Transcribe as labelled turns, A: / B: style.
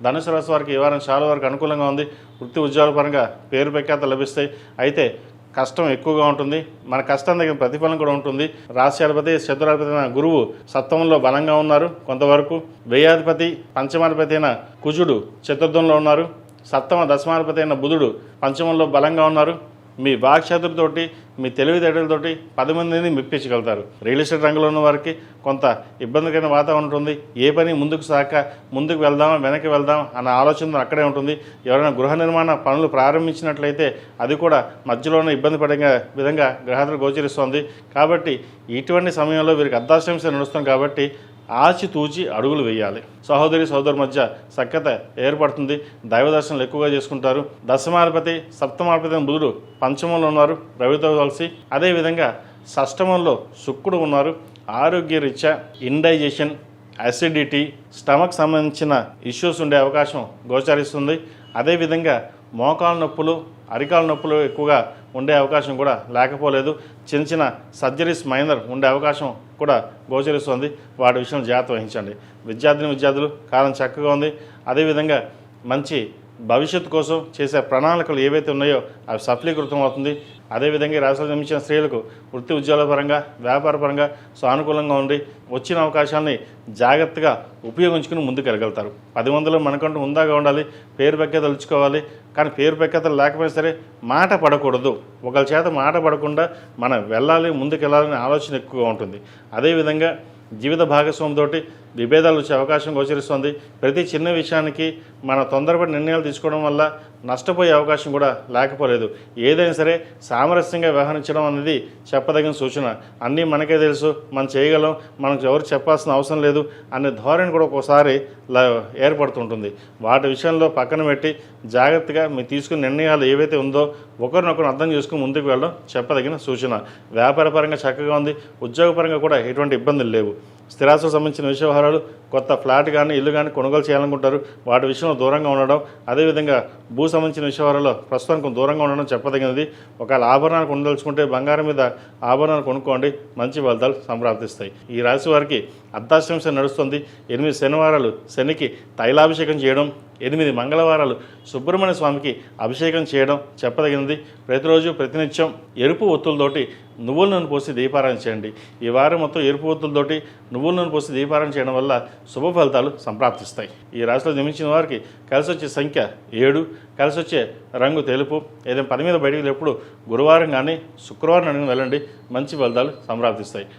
A: ధనుసు రాశి వారికి ఈ వారం చాలా వరకు అనుకూలంగా ఉంది. వృత్తి ఉద్యోగాల పరంగా పేరు ప్రఖ్యాతలు లభిస్తాయి. అయితే కష్టం ఎక్కువగా ఉంటుంది. మన కష్టం దగ్గర ప్రతిఫలం కూడా ఉంటుంది. రాశ్యాధిపతి చతురాధిపతి అయిన గురువు సప్తమంలో బలంగా ఉన్నారు. కొంతవరకు వ్యయాధిపతి పంచమాధిపతి అయిన కుజుడు చతుర్థంలో ఉన్నారు. సప్తమ దశమాధిపతి అయిన బుధుడు పంచమంలో బలంగా ఉన్నారు. మీ వాక్చాతురితోటి మీ తెలివితేటలతోటి 10 మందిని మెప్పించగలుగుతారు. రియల్ ఎస్టేట్ రంగంలో ఉన్న వారికి కొంత ఇబ్బందికరమైన వాతావరణం ఉంటుంది. ఏ పని ముందుకు సాక ముందుకు వెళ్దాం వెనక్కి వెళ్దాం అన్న ఆలోచన అక్కడే ఉంటుంది. ఎవరైనా గృహ నిర్మాణ పనులు ప్రారంభించినట్లయితే అది కూడా మధ్యలోనే ఇబ్బంది పడే విధంగా గ్రహాలు గోచరిస్తోంది. కాబట్టి ఇటువంటి సమయంలో వీరికి అర్ధాష్టమి నడుస్తుంది. కాబట్టి ఆచితూచి అడుగులు వేయాలి. సహోదరి సహోదరు మధ్య సఖ్యత ఏర్పడుతుంది. దైవ దర్శనాలు ఎక్కువగా చేసుకుంటారు. దశమాధిపతి సప్తమాధిపతి బుధుడు పంచమంలో ఉన్నారు రవితో కలిసి. అదేవిధంగా షష్టమంలో శుక్రుడు ఉన్నారు. ఆరోగ్య రీత్యా ఇండైజెషన్, అసిడిటీ, స్టమక్ సంబంధించిన ఇష్యూస్ ఉండే అవకాశం గోచరిస్తుంది. అదేవిధంగా మోకాలు నొప్పులు, అరికాల నొప్పులు ఎక్కువగా ఉండే అవకాశం కూడా లేకపోలేదు. చిన్న చిన్న సర్జరీస్ మైనర్ ఉండే అవకాశం కూడా గోచరిస్తుంది. వాటి విషయంలో జాగ్రత్త వహించండి. విద్యార్థులు కాలం చక్కగా ఉంది. అదేవిధంగా మంచి భవిష్యత్తు కోసం చేసే ప్రణాళికలు ఏవైతే ఉన్నాయో అవి సఫలీకృతం అవుతుంది. అదేవిధంగా రాష్ట్రాలు జన్మించిన స్త్రీలకు వృత్తి ఉద్యోగాల పరంగా వ్యాపార పరంగా సానుకూలంగా ఉండి వచ్చిన అవకాశాన్ని జాగ్రత్తగా ఉపయోగించుకుని ముందుకు వెళ్ళగలుగుతారు. 10 మందిలో మనకంటూ ఉందాగా ఉండాలి. పేరు ప్రఖ్యాతలు ఇచ్చుకోవాలి. కానీ పేరు ప్రఖ్యాతలు లేకపోయినా సరే మాట పడకూడదు. ఒకరి చేత మాట పడకుండా మనం వెళ్ళాలి, ముందుకు వెళ్ళాలనే ఆలోచన ఎక్కువగా ఉంటుంది. అదేవిధంగా జీవిత భాగస్వామితోటి విభేదాలు వచ్చే అవకాశం గోచరిస్తుంది. ప్రతి చిన్న విషయానికి మన తొందరపడి నిర్ణయాలు తీసుకోవడం వల్ల నష్టపోయే అవకాశం కూడా లేకపోలేదు. ఏదైనా సరే సామరస్యంగా వ్యవహరించడం అనేది చెప్పదగిన సూచన. అన్నీ మనకే తెలుసు, మనం చేయగలం, మనకు ఎవరు చెప్పాల్సిన అవసరం లేదు అనే ధోరణి కూడా ఒక్కోసారి ఏర్పడుతుంటుంది. వాటి విషయంలో పక్కన పెట్టి జాగ్రత్తగా మీరు తీసుకున్న నిర్ణయాలు ఏవైతే ఉందో ఒకరినొకరు అర్థం చేసుకుని ముందుకు వెళ్ళడం చెప్పదగిన సూచన. వ్యాపారపరంగా చక్కగా ఉంది. ఉద్యోగపరంగా కూడా ఎటువంటి ఇబ్బందులు లేవు. స్థిరాస్తులకు సంబంధించిన వ్యవహారాలు, కొత్త ఫ్లాట్ కానీ ఇల్లు కానీ కొనుగోలు చేయాలనుకుంటారు. వాటి విషయంలో దూరంగా ఉండడం. అదేవిధంగా భూ సంబంధించిన విషయాలలో ప్రస్తుతానికి దూరంగా ఉండడం చెప్పదగినది. ఒకవేళ ఆభరణాలు కొనదలుచుకుంటే బంగారం మీద ఆభరణాలు కొనుక్కోండి, మంచి ఫలితాలు సంప్రాప్తిస్తాయి. ఈ రాశి వారికి అర్ధాష్టమి నడుస్తుంది. 8 శనివారాలు శనికి తైలాభిషేకం చేయడం, 8 మంగళవారాలు సుబ్రహ్మణ్య స్వామికి అభిషేకం చేయడం చెప్పదగినది. ప్రతిరోజు ప్రతినిత్యం ఎరుపు ఒత్తులతోటి నువ్వుల నూనె పోసి దీపారాయణ చేయండి. ఈ వారం మొత్తం ఎరుపు ఒత్తులతోటి నువ్వుల నూనె పోసి దీపారాయణ చేయడం వల్ల శుభ ఫలితాలు సంప్రాప్తిస్తాయి. ఈ రాశిలో జన్మించిన వారికి కలిసి వచ్చే సంఖ్య 7, కలిసి వచ్చే రంగు తెలుపు. ఏదైనా పని మీద బయటికి ఎప్పుడు గురువారం కానీ శుక్రవారం అడిగిన వెళ్ళండి, మంచి ఫలితాలు సంప్రాప్తిస్తాయి.